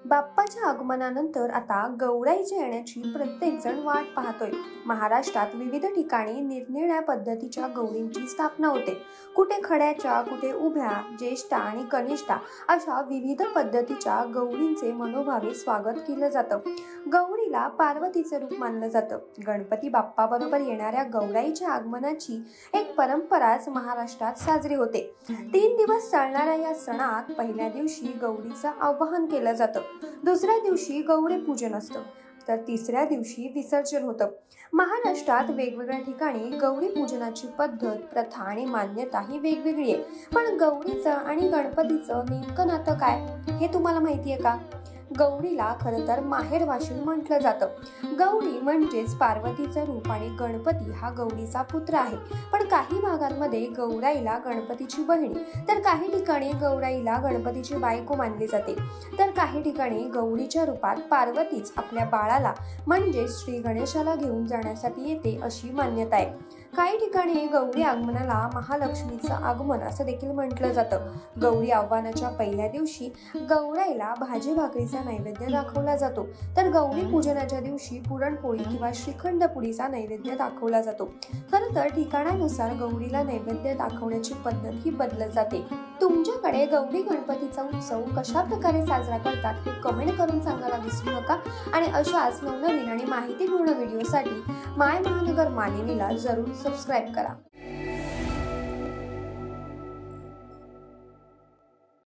बाप्पाच्या आगमनानंतर आता गौराईच्या येण्याची प्रत्येक जण वाट पाहतोय। महाराष्ट्रात विविध ठिकाणी निरनिराळ्या पद्धतीच्या गौरींची स्थापना होते। कुठे खड्याच्या, कुठे उभ्या, ज्येष्ठा आणि कनिष्ठा अशा विविध पद्धतीच्या गौरींचे मनोभावे स्वागत केलं जातं। गौरीला पार्वतीचे रूप मानलं जातं। गणपती बाप्पा बरोबर येणाऱ्या गौराईच्या आगमनाची एक परंपराच महाराष्ट्रात साजरी होते। 3 दिवस चालणाऱ्या या सणात पहिल्या दिवशी गौरीचं आवाहन केलं जातं, दुसऱ्या दिवशी गौरी पूजन असतं, तर तिसऱ्या दिवशी विसर्जन होतं। महाराष्ट्रात वेगवेगळ्या ठिकाणी गौरी पूजनाची पद्धत, प्रथा आणि मान्यता ही वेगवेगळी आहे। पण गौरीचं आणि गणपतीचं नेमकं नातं काय हे तुम्हाला माहिती आहे का? गौरीला खरं तर माहेरवाशीण म्हटलं जातं। गौरी म्हणजेच पार्वतीचं रूप आणि गणपती हा गौरीचा पुत्र आहे। पण काही भागांमध्ये गौराईला गणपतीची बहीण, तर काही ठिकाणी गौराईला गणपतीची बायको मानली जाते, तर काही ठिकाणी गौरीच्या रूपात पार्वतीच आपल्या बाळाला म्हणजे श्री गणेशाला घेऊन जाण्यासाठी येते अशी मान्यता आहे। काही ठिकाणी गौरी आगमनाला महालक्ष्मीचं आगमन असं देखील म्हटलं जातं। गौरी आव्हानाच्या पहिल्या दिवशी गौराईला भाजी भाकरीचा नैवेद्य दाखवला जातो, तर गौरी पूजनाच्या दिवशी पुरणपोळी किंवा श्रीखंड पुडीचा नैवेद्य दाखवला जातो। खरं तर ठिकाणानुसार गौरीला नैवेद्य दाखवण्याची पद्धत ही बदलत जाते। तुमच्याकडे गौरी गणपतीचा उत्सव कशा प्रकारे साजरा करतात हे कमेंट करून सांगायला विसरू नका। आणि अशाच नवनवीन आणि माहितीपूर्ण व्हिडिओसाठी माय महानगर मानिनीला जरूर सबस्क्राईब करा।